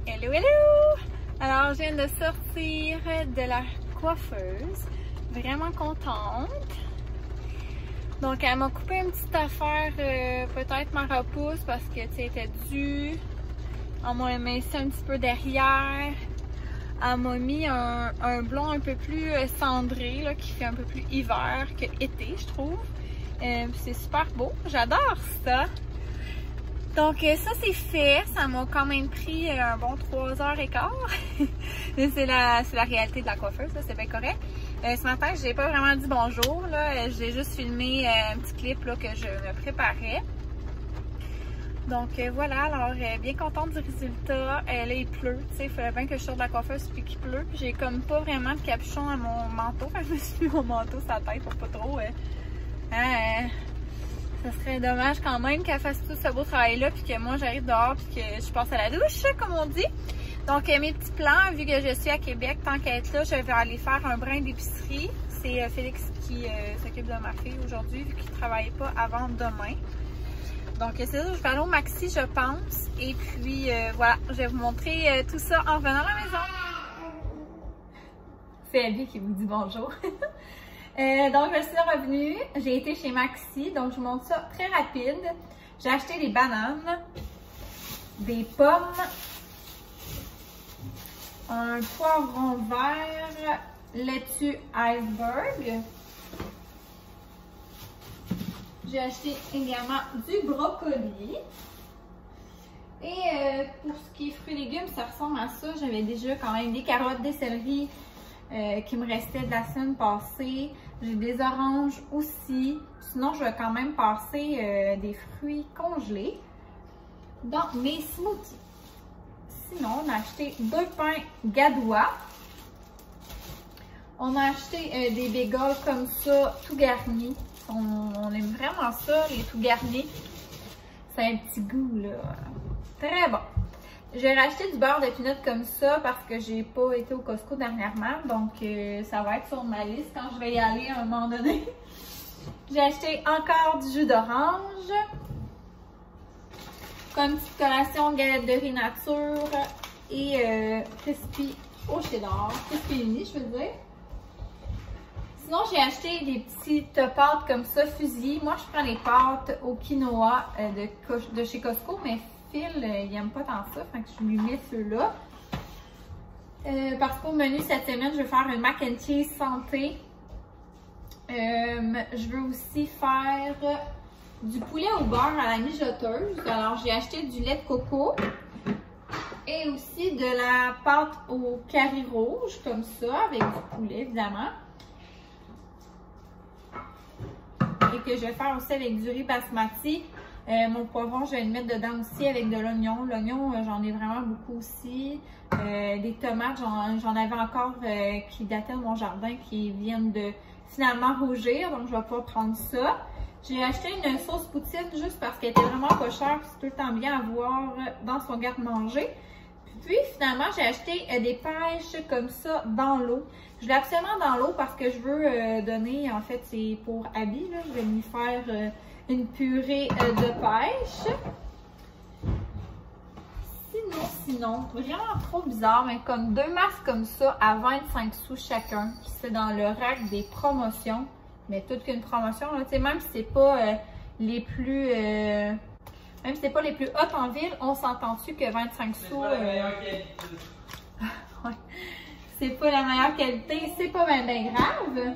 Hello, hello! Alors, je viens de sortir de la coiffeuse. Vraiment contente. Donc, elle m'a coupé une petite affaire, peut-être ma repousse parce que, tu sais, elle était due. Elle m'a émincé un petit peu derrière. Elle m'a mis un blond un peu plus cendré, là, qui fait un peu plus hiver que été, je trouve. C'est super beau. J'adore ça. Donc ça c'est fait, ça m'a quand même pris un bon 3h15. c'est la réalité de la coiffeuse, c'est bien correct. Ce matin, j'ai pas vraiment dit bonjour, là. J'ai juste filmé un petit clip là, que je me préparais. Donc voilà, alors bien contente du résultat. Là il pleut, tu sais, il fallait bien que je sorte de la coiffeuse puis qu'il pleut. J'ai comme pas vraiment de capuchon à mon manteau, fait que je me suis mis mon manteau sur la tête pour pas trop... ça serait dommage quand même qu'elle fasse tout ce beau travail-là, puis que moi j'arrive dehors, puis que je passe à la douche, comme on dit. Donc mes petits plans, vu que je suis à Québec, tant qu'à être là, je vais aller faire un brin d'épicerie. C'est Félix qui s'occupe de ma fille aujourd'hui, vu qu'il ne travaille pas avant demain. Donc c'est ça, je vais aller au Maxi, je pense. Et puis voilà, je vais vous montrer tout ça en revenant à la maison. C'est Abby qui vous dit bonjour. Donc je suis revenue, j'ai été chez Maxi, donc je vous montre ça très rapide. J'ai acheté des bananes, des pommes, un poivron vert, laitue iceberg. J'ai acheté également du brocoli. Et pour ce qui est fruits et légumes, ça ressemble à ça. J'avais déjà quand même des carottes, des céleris qui me restaient de la semaine passée. J'ai des oranges aussi. Sinon, je vais quand même passer des fruits congelés dans mes smoothies. Sinon, on a acheté 2 pains gadois. On a acheté des bagels comme ça, tout garnis. On aime vraiment ça, les tout garnis. C'est un petit goût, là. Très bon. J'ai racheté du beurre de pinot comme ça parce que j'ai pas été au Costco dernièrement. Donc, ça va être sur ma liste quand je vais y aller à un moment donné. J'ai acheté encore du jus d'orange. Comme petite collation, galette de riz nature et crispy au cheddar. Crispy mini, je veux dire. Sinon, j'ai acheté des petites pâtes comme ça, fusil. Moi, je prends les pâtes au quinoa de chez Costco, mais Phil, il n'aime pas tant ça, fait que je lui mets ceux-là. Parce qu'au menu cette semaine, je vais faire un mac and cheese santé. Je veux aussi faire du poulet au beurre à la mijoteuse. Alors, j'ai acheté du lait de coco et aussi de la pâte au curry rouge, comme ça, avec du poulet, évidemment. Et que je vais faire aussi avec du riz basmati. Mon poivron, je vais le mettre dedans aussi avec de l'oignon. L'oignon, j'en ai vraiment beaucoup aussi. Des tomates, j'en avais encore qui dataient de mon jardin, qui viennent de finalement rougir. Donc, je vais pouvoir prendre ça. J'ai acheté une sauce poutine juste parce qu'elle était vraiment pas chère. C'est tout le temps bien à avoir dans son garde-manger. Puis, finalement, j'ai acheté des pêches comme ça dans l'eau. Je l'ai absolument dans l'eau parce que je veux donner, en fait, c'est pour Abby, là. Je vais lui faire une purée de pêche. Sinon, vraiment trop bizarre, mais comme 2 masques comme ça à 25 sous chacun. C'est dans le rack des promotions. Mais toute qu'une promotion, là, même si c'est pas les plus... même si c'est pas les plus hautes en ville, on s'entend-tu que 25 sous... C'est pas la meilleure qualité. Ouais. C'est pas la meilleure qualité, c'est pas bien grave.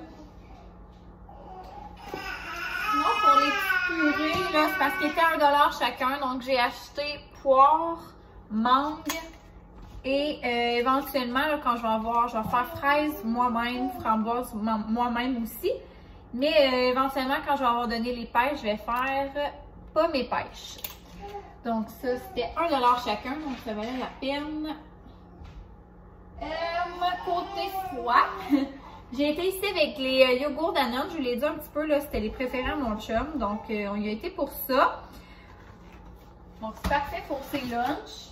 Sinon, pour les petites purées, là, c'est parce qu'il était 1$ chacun. Donc, j'ai acheté poire, mangue et éventuellement, là, quand je vais faire fraise moi-même, framboise moi-même aussi. Mais éventuellement, quand je vais avoir donné les pêches, je vais faire pas mes pêches. Donc, ça, c'était 1$ chacun, donc ça valait la peine. Côté froid, j'ai été ici avec les yogourts Danone. Je vous l'ai dit un petit peu, là, c'était les préférés à mon chum. Donc, on y a été pour ça. Donc, c'est parfait pour ses lunchs.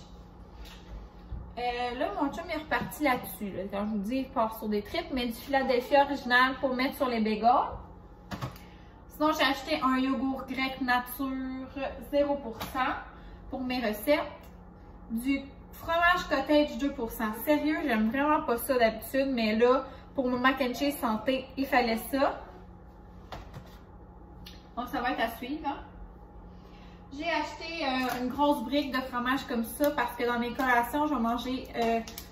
Là, mon chum est reparti là-dessus. Là. Quand je vous dis, il part sur des tripes, mais du Philadelphia original pour mettre sur les bagels. Sinon, j'ai acheté un yogourt grec nature 0% pour mes recettes. Du fromage cottage 2%. Sérieux, j'aime vraiment pas ça d'habitude, mais là, pour mon mac and cheese santé, il fallait ça. Donc, ça va être à suivre. Hein? J'ai acheté une grosse brique de fromage comme ça parce que dans mes collations, je vais manger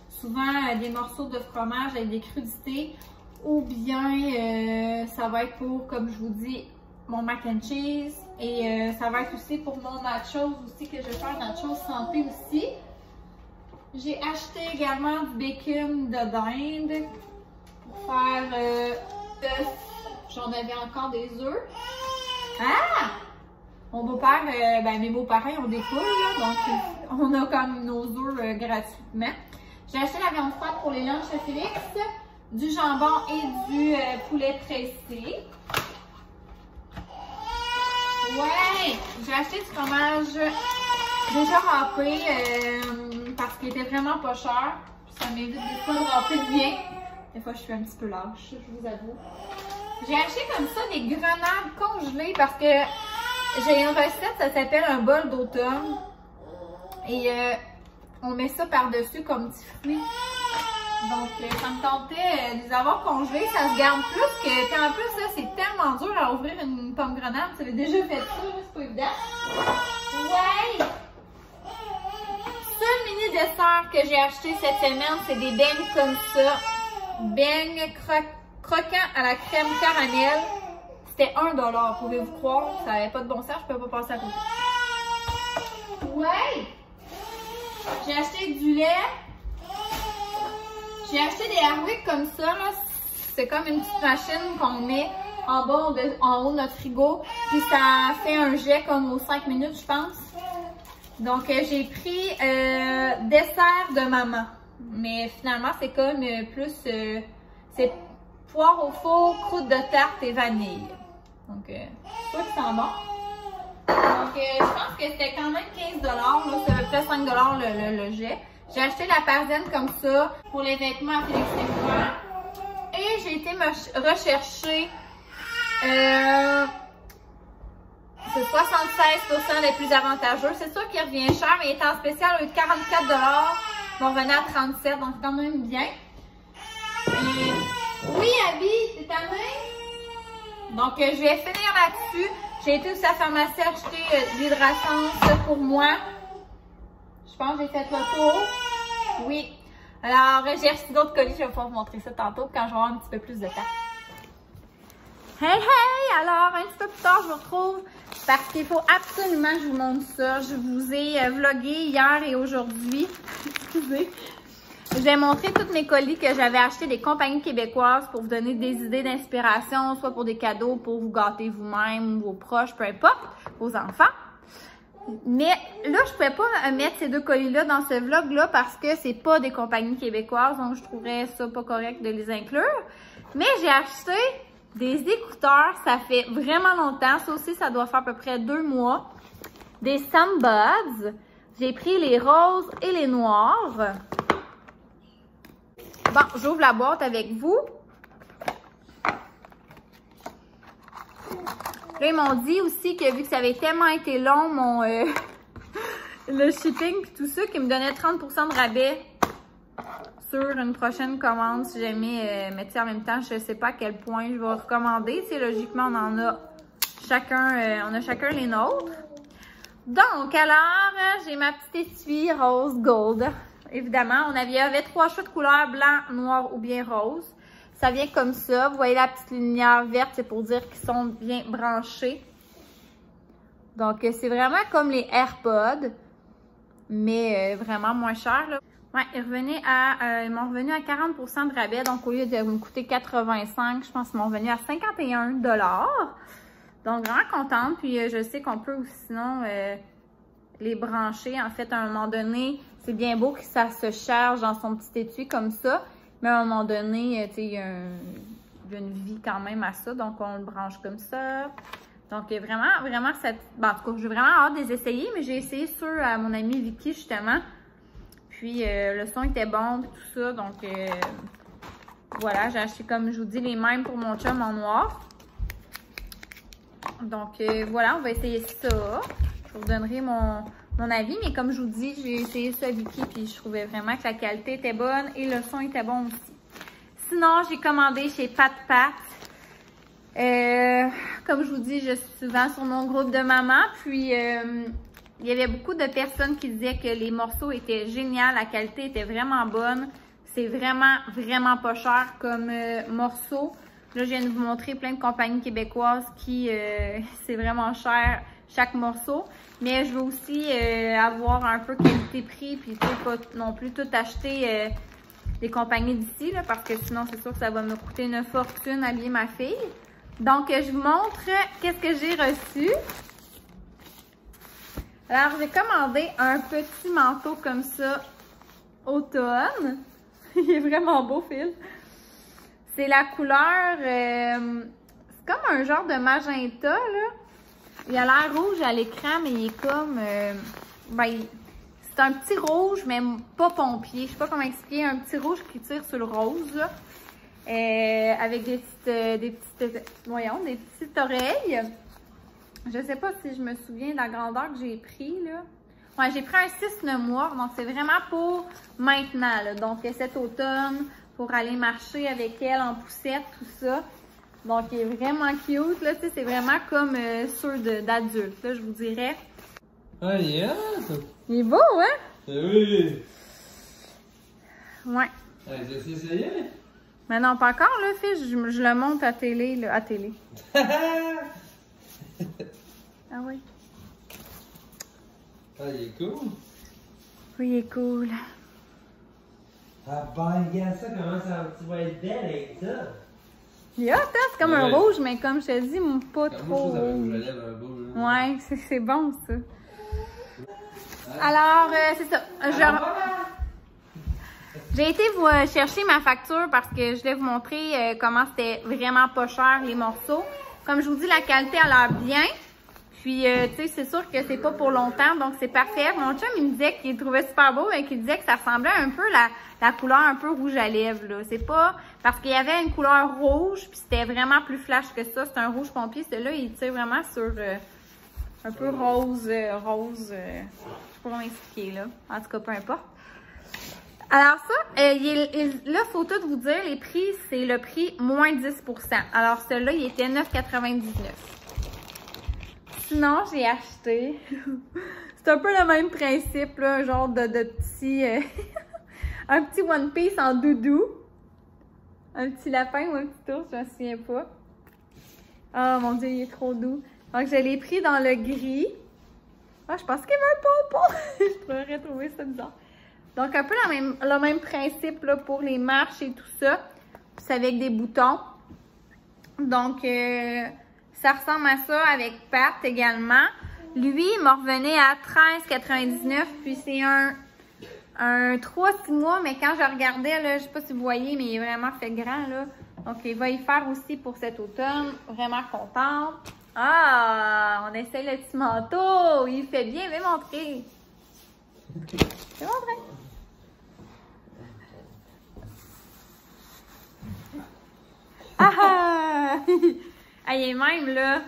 souvent des morceaux de fromage avec des crudités ou bien ça va être pour, comme je vous dis, mon mac and cheese et ça va être aussi pour mon nachos aussi que je vais faire nachos santé aussi. J'ai acheté également du bacon de dinde pour faire œufs. J'en avais encore des œufs. Ah! Mon beau-père, mes beaux-parents ont des poules, là, donc on a comme nos œufs gratuitement. J'ai acheté la viande froide pour les lunchs chez Félix, du jambon et du poulet pressé. Ouais! J'ai acheté du fromage déjà râpé parce qu'il était vraiment pas cher. Ça m'évite des fois de râper bien. Des fois, je suis un petit peu lâche, je vous avoue. J'ai acheté comme ça des grenades congelées parce que j'ai une recette, ça s'appelle un bol d'automne. Et on met ça par-dessus comme petit fruit. Donc, ça me tentait de les avoir congelés. Ça se garde plus que... Puis en plus, là, c'est tellement dur à ouvrir une pomme grenade. Vous avez déjà fait ça, c'est pas évident. Ouais! Seul mini dessert que j'ai acheté cette semaine, c'est des beignes comme ça. Beignes croquants à la crème caramel. C'était 1$, pouvez-vous croire? Ça n'avait pas de bon sens, je peux pas passer à côté. Ouais! J'ai acheté du lait. J'ai acheté des Harwick comme ça, là. C'est comme une petite machine qu'on met en bas, en haut de notre frigo. Puis ça fait un jet comme aux 5 minutes, je pense. Donc, j'ai pris dessert de maman. Mais finalement, c'est comme plus... c'est poire au four, croûte de tarte et vanille. Donc, ça qui sent bon. Donc, je pense que c'était quand même 15$. Là, c'est à peu près 5$ le jet. J'ai acheté la parisienne comme ça pour les vêtements à Félix et moi. Et j'ai été me rechercher c'est 76% les plus avantageux. C'est sûr qu'il revient cher, mais il est en spécial au lieu de 44$. On revenait à 37$, donc quand même bien. Oui, Abby, c'est ta main? Donc, je vais finir là-dessus. J'ai été aussi à la pharmacie acheter de l'hydrascence pour moi. Je pense que j'ai fait le tour. Oui. Alors, j'ai acheté d'autres colis, je vais pouvoir vous montrer ça tantôt quand je vais avoir un petit peu plus de temps. Hey, hey! Alors, un petit peu plus tard, je vous retrouve parce qu'il faut absolument que je vous montre ça. Je vous ai vlogué hier et aujourd'hui. Excusez. Je vais montrer tous mes colis que j'avais achetés des compagnies québécoises pour vous donner des idées d'inspiration, soit pour des cadeaux, pour vous gâter vous-même, vos proches, peu importe, vos enfants. Mais là, je ne pouvais pas mettre ces deux colis-là dans ce vlog-là parce que c'est pas des compagnies québécoises, donc je trouverais ça pas correct de les inclure. Mais j'ai acheté des écouteurs, ça fait vraiment longtemps. Ça aussi, ça doit faire à peu près 2 mois. Des Sambuds. J'ai pris les roses et les noirs. Bon, j'ouvre la boîte avec vous. Là, ils m'ont dit aussi que vu que ça avait tellement été long, le shipping et tout ça, qu'ils me donnaient 30% de rabais sur une prochaine commande si jamais, mais tu sais, en même temps, je sais pas à quel point je vais recommander. Tu sais, logiquement, on a chacun les nôtres. Donc, alors, j'ai ma petite étui rose gold. Évidemment, il y avait 3 choix de couleurs, blanc, noir ou bien rose. Ça vient comme ça. Vous voyez la petite lumière verte, c'est pour dire qu'ils sont bien branchés. Donc, c'est vraiment comme les AirPods, mais vraiment moins cher, là. Ouais, ils m'ont revenu à 40% de rabais. Donc, au lieu de me coûter 85, je pense qu'ils m'ont revenu à 51 $. Donc, vraiment contente. Puis, je sais qu'on peut aussi, sinon, les brancher. En fait, à un moment donné, c'est bien beau que ça se charge dans son petit étui comme ça. Mais à un moment donné, tu sais, il y a une vie quand même à ça. Donc, on le branche comme ça. Donc, vraiment, bon, en tout cas, j'ai vraiment hâte de les essayer. Mais j'ai essayé ceux à mon amie Vicky, justement. Puis, le son était bon, tout ça. Donc, voilà, j'ai acheté, comme je vous dis, les mêmes pour mon chum en noir. Donc, voilà, on va essayer ça. Je vous donnerai mon avis. Mais comme je vous dis, j'ai essayé ça à Vicky. Puis, je trouvais vraiment que la qualité était bonne et le son était bon aussi. Sinon, j'ai commandé chez Pat Pat. Comme je vous dis, je suis souvent sur mon groupe de maman. Puis, il y avait beaucoup de personnes qui disaient que les morceaux étaient géniaux, la qualité était vraiment bonne. C'est vraiment pas cher comme morceau. Là, je viens de vous montrer plein de compagnies québécoises qui, c'est vraiment cher chaque morceau. Mais je veux aussi avoir un peu qualité-prix, puis pas non plus tout acheter des compagnies d'ici, là, parce que sinon, c'est sûr que ça va me coûter une fortune habiller ma fille. Donc, je vous montre qu'est-ce que j'ai reçu. Alors, j'ai commandé un petit manteau comme ça, automne. Il est vraiment beau, Phil. C'est la couleur, c'est comme un genre de magenta, là. Il a l'air rouge à l'écran, mais il est comme, c'est un petit rouge, mais pas pompier. Je sais pas comment expliquer, un petit rouge qui tire sur le rose, là. Avec des petites oreilles. Je sais pas si je me souviens de la grandeur que j'ai pris, là. Ouais, j'ai pris un 6-9 mois, donc c'est vraiment pour maintenant, là. Donc, cet automne, pour aller marcher avec elle en poussette, tout ça. Donc, il est vraiment cute, là. Tu sais, c'est vraiment comme ceux d'adultes, là, je vous dirais. Ah, yeah! Il est beau, hein? Oui! Ouais. J'ai essayé? Mais non, pas encore, là, fils. Je le monte à télé, là. À télé. Ah oui. Ah, il est cool. Oui, il est cool. Ah ben, regarde ça, comment ça, tu vas être belle avec ça. Il est hot, hein? C'est comme un rouge, mais comme je te dis, pas trop. Moi, je trouve ça rouge à lèvres un beau, là. Ouais, c'est bon, ça. Alors, c'est ça. J'ai été vous chercher ma facture parce que je voulais vous montrer comment c'était vraiment pas cher, les morceaux. Comme je vous dis, la qualité a l'air bien. Puis, tu sais, c'est sûr que c'est pas pour longtemps, donc c'est parfait. Mon chum, il me disait qu'il trouvait super beau et qu'il disait que ça ressemblait un peu la couleur un peu rouge à lèvres, là. C'est pas... Parce qu'il y avait une couleur rouge, puis c'était vraiment plus flash que ça. C'est un rouge pompier. Celui-là, il tire vraiment sur un peu rose, je sais pas comment expliquer, là. En tout cas, peu importe. Alors ça, là, faut tout vous dire, les prix, c'est le prix moins 10%. Alors celui-là, il était 9,99 $. Sinon, j'ai acheté, c'est un peu le même principe, là, un genre de petit, Un petit One Piece en doudou. Un petit lapin ou un petit ours, je me souviens pas. Oh mon Dieu, il est trop doux. Donc, je l'ai pris dans le gris. Ah, je pense qu'il y avait un pompon. Je pourrais retrouver ça bizarre. Donc, un peu le même principe là, pour les marches et tout ça. C'est avec des boutons. Donc, ça ressemble à ça avec pattes également. Lui, il m'a revenu à 13,99. Puis, c'est un 3-6 mois. Mais quand je regardais, là, je sais pas si vous voyez, mais il est vraiment fait grand. Là. Donc, il va y faire aussi pour cet automne. Vraiment contente. Ah, on essaie le petit manteau. Il fait bien. Viens montrer. Viens montrer. Ah! Ah, il est même, là.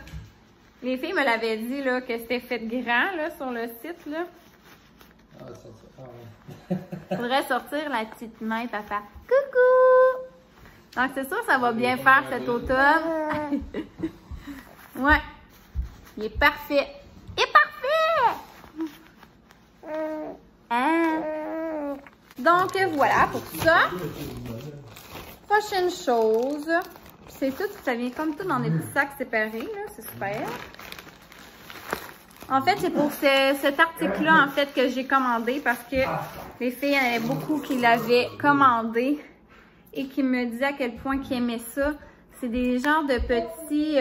Les filles me l'avaient dit, là, que c'était fait grand, là, sur le site, là. Ah, ça. Ah, ouais. Faudrait sortir la petite main, papa. Coucou! Donc, c'est sûr, ça va bien faire cet automne. Ouais. Il est parfait. Il est parfait! Hein? Donc, voilà pour ça. Prochaine chose. C'est tout, ça vient comme tout dans des petits sacs séparés, là. C'est super. En fait, c'est pour cet article-là, en fait, que j'ai commandé parce que les filles, il y en avait beaucoup qui l'avaient commandé et qui me disaient à quel point qu'ils aimaient ça. C'est des genres de petits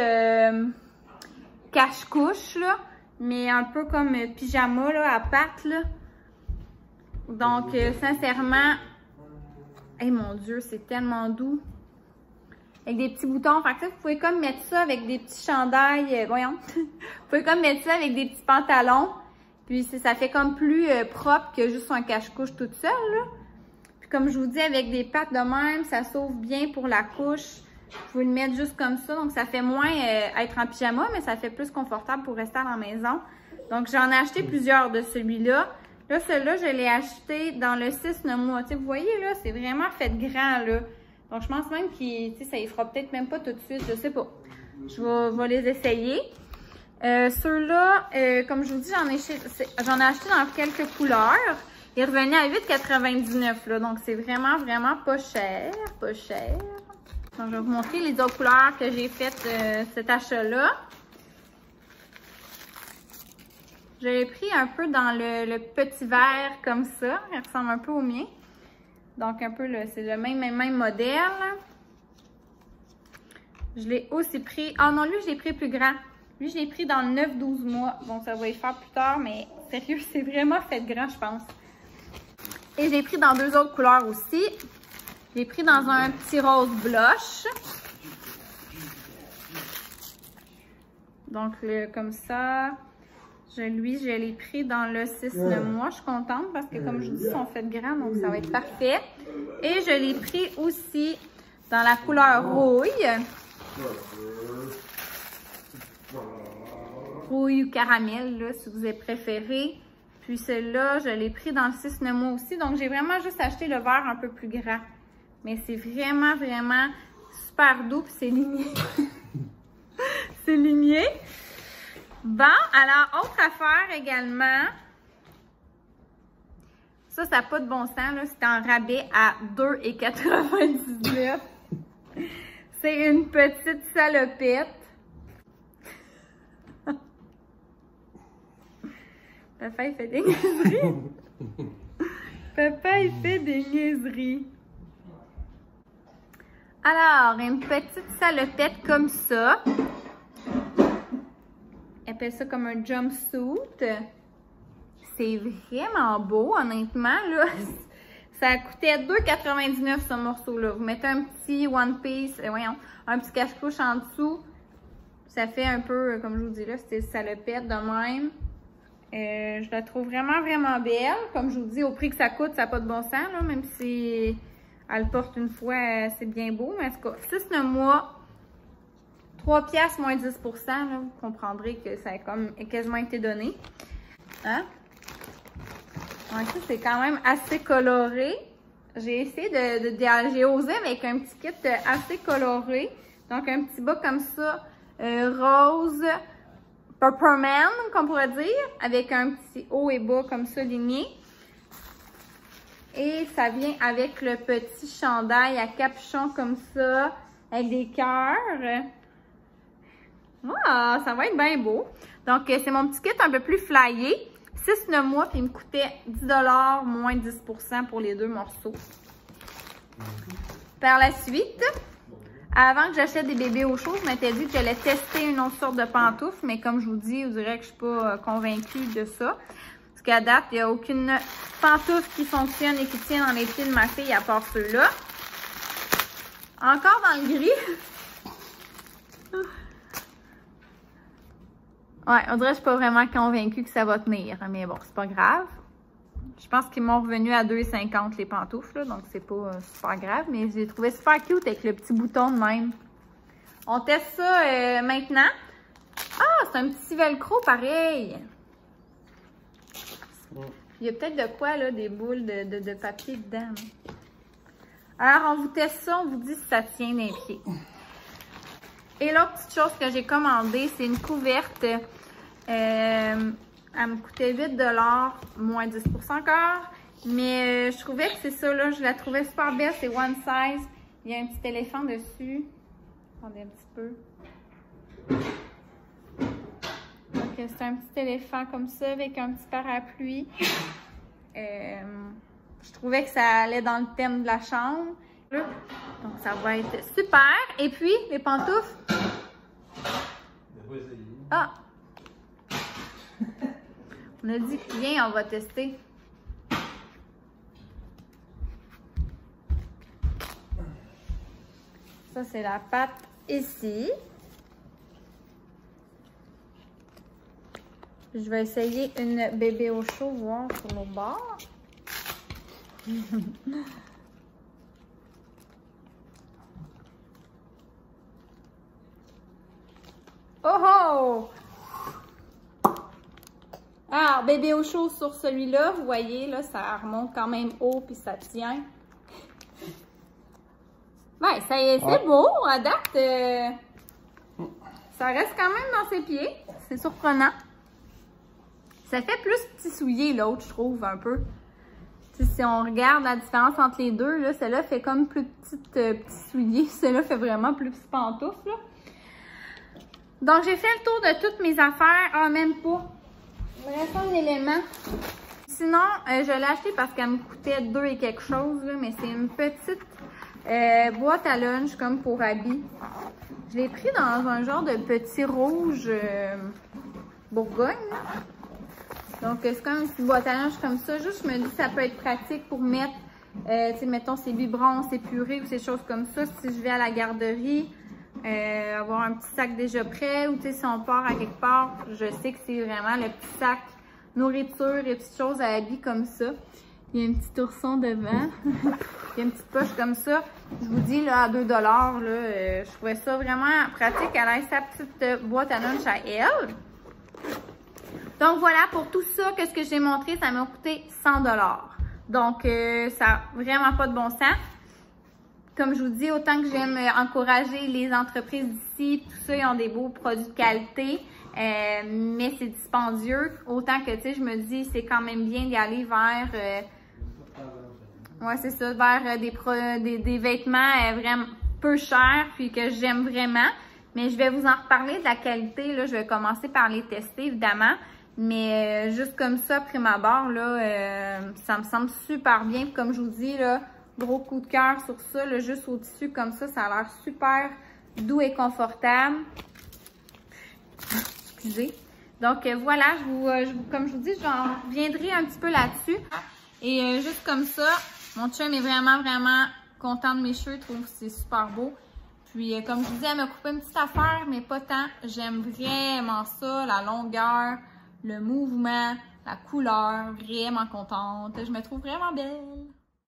cache-couches, là, mais un peu comme pyjama, là, à pattes, là. Donc, sincèrement, hey, mon Dieu, c'est tellement doux. Avec des petits boutons. Fait que ça, vous pouvez comme mettre ça avec des petits chandails. Voyons. Vous pouvez comme mettre ça avec des petits pantalons. Puis ça fait comme plus propre que juste un cache-couche toute seule, là. Puis comme je vous dis, avec des pattes de même, ça sauve bien pour la couche. Vous pouvez le mettre juste comme ça. Donc ça fait moins être en pyjama, mais ça fait plus confortable pour rester à la maison. Donc j'en ai acheté plusieurs de celui-là. Là, celui-là, je l'ai acheté dans le 6-9 mois. Tu sais, vous voyez, là, c'est vraiment fait grand, là. Donc, je pense même que ça y fera peut-être même pas tout de suite. Je sais pas. Je vais les essayer. Ceux-là, comme je vous dis, j'en ai acheté dans quelques couleurs. Il revenait à 8,99 là. Donc, c'est vraiment, vraiment pas cher. Pas cher. Donc, je vais vous montrer les autres couleurs que j'ai faites cet achat-là. Je l'ai pris un peu dans le petit vert comme ça. Il ressemble un peu au mien. Donc, un peu, c'est le même modèle. Je l'ai aussi pris... Ah non, lui, je l'ai pris plus grand. Lui, je l'ai pris dans le 9-12 mois. Bon, ça va y faire plus tard, mais sérieux, c'est vraiment fait grand, je pense. Et j'ai pris dans deux autres couleurs aussi. J'ai pris dans un petit rose blush. Donc, comme ça... Lui, je l'ai pris dans le 6-9 mois. Je suis contente parce que, comme je vous dis, ils sont faits grands, donc ça va être parfait. Et je l'ai pris aussi dans la couleur rouille. Rouille ou caramel, là, si vous avez préféré. Puis celui-là, je l'ai pris dans le 6-9 mois aussi. Donc, j'ai vraiment juste acheté le vert un peu plus grand. Mais c'est vraiment, vraiment super doux. Puis c'est ligné. C'est ligné. Bon, alors, autre affaire également. Ça n'a pas de bon sens, là. C'est en rabais à 2,99 $. C'est une petite salopette. Papa, il fait des niaiseries. Papa, il fait des niaiseries. Alors, une petite salopette comme ça. Elle appelle ça comme un jumpsuit. C'est vraiment beau, honnêtement, là. Ça coûtait 2,99 $, ce morceau-là. Vous mettez un petit one piece, voyons, un petit cache-couche en dessous. Ça fait un peu, comme je vous dis là, c'était salopette de même. Je la trouve vraiment, vraiment belle. Comme je vous dis, au prix que ça coûte, ça n'a pas de bon sens, là, même si elle porte une fois, c'est bien beau. Mais en tout cas, 6-9 mois. 3 piastres moins 10 %, là, vous comprendrez que ça a comme quasiment été donné. Hein? Ouais, ça, c'est quand même assez coloré. J'ai essayé j'ai osé avec un petit kit assez coloré. Donc, un petit bas comme ça, rose, peppermint, qu'on pourrait dire, avec un petit haut et bas comme ça ligné. Et ça vient avec le petit chandail à capuchon comme ça, avec des cœurs. Ah, ça va être bien beau. Donc, c'est mon petit kit un peu plus flyé. 6-9 mois, puis il me coûtait 10 $, moins 10 % pour les 2 morceaux. Par la suite, avant que j'achète des bébés au chaud, je m'étais dit que j'allais tester une autre sorte de pantoufle, mais comme je vous dis, vous direz que je ne suis pas convaincue de ça. Parce qu'à date, il n'y a aucune pantoufle qui fonctionne et qui tient dans les pieds de ma fille à part ceux-là. Encore dans le gris. Ouais, on dirait que je suis pas vraiment convaincue que ça va tenir, mais bon, c'est pas grave. Je pense qu'ils m'ont revenu à 2,50 les pantoufles, là, donc c'est pas super grave, mais je les trouvais super cute avec le petit bouton de même. On teste ça maintenant. Ah, c'est un petit velcro pareil. Il y a peut-être de quoi, là, des boules de papier dedans. Alors, on vous teste ça, on vous dit si ça tient d'un pied. Et l'autre petite chose que j'ai commandée, c'est une couverte. Elle me coûtait 8 $, moins 10 % encore. Mais je trouvais que c'est ça, là, je la trouvais super belle. C'est one size. Il y a un petit éléphant dessus. Attendez un petit peu. Donc, c'est un petit éléphant comme ça avec un petit parapluie. Je trouvais que ça allait dans le thème de la chambre. Donc, ça va être super. Et puis, les pantoufles. Ah! On a dit que viens, on va tester. Ça, c'est la patte ici. Je vais essayer une bébé au chaud, voir sur le bord. Oh oh! Alors, bébé au chaud sur celui-là, vous voyez, là, ça remonte quand même haut puis ça tient. Ouais, c'est beau, à date. Ça reste quand même dans ses pieds. C'est surprenant. Ça fait plus petit souillé l'autre, je trouve, un peu. T'sais, si on regarde la différence entre les deux, là, celle-là fait comme plus petit souillé. Celle-là fait vraiment plus petit pantoufle, là. Donc, j'ai fait le tour de toutes mes affaires. Ah, même pas. Il me reste un élément. Sinon, je l'ai acheté parce qu'elle me coûtait 2 et quelque chose, là, mais c'est une petite boîte à lunch comme pour habits. Je l'ai pris dans un genre de petit rouge Bourgogne. Là. Donc, c'est comme une petite boîte à lunch comme ça. Juste, je me dis que ça peut être pratique pour mettre, tu sais, mettons, ses biberons, ses purées ou ces choses comme ça. Si je vais à la garderie, avoir un petit sac déjà prêt ou, tu sais, si on part à quelque part, je sais que c'est vraiment le petit sac nourriture et petites choses à habits comme ça. Il y a un petit ourson devant. Il y a une petite poche comme ça. Je vous dis, là, à 2 $, là, je trouvais ça vraiment pratique. Elle a sa petite boîte à lunch à elle. Donc, voilà, pour tout ça, qu'est-ce que j'ai montré, ça m'a coûté 100 $. Donc, ça n'a vraiment pas de bon sens. Comme je vous dis, autant que j'aime encourager les entreprises d'ici, tout ça, ils ont des beaux produits de qualité, mais c'est dispendieux. Autant que, tu sais, je me dis, c'est quand même bien d'y aller vers, ouais, c'est ça, vers des vêtements vraiment peu chers, puis que j'aime vraiment. Mais je vais vous en reparler de la qualité, là, je vais commencer par les tester, évidemment. Mais juste comme ça, prime abord, là, ça me semble super bien. Puis comme je vous dis, là, gros coup de cœur sur ça, là, juste au tissu comme ça a l'air super doux et confortable. Excusez. Donc voilà, comme je vous dis, j'en reviendrai un petit peu là-dessus. Et juste comme ça, mon chum est vraiment, vraiment content de mes cheveux. Il trouve que c'est super beau. Puis comme je vous dis, elle m'a coupé une petite affaire, mais pas tant. J'aime vraiment ça, la longueur, le mouvement, la couleur. Vraiment contente. Je me trouve vraiment belle.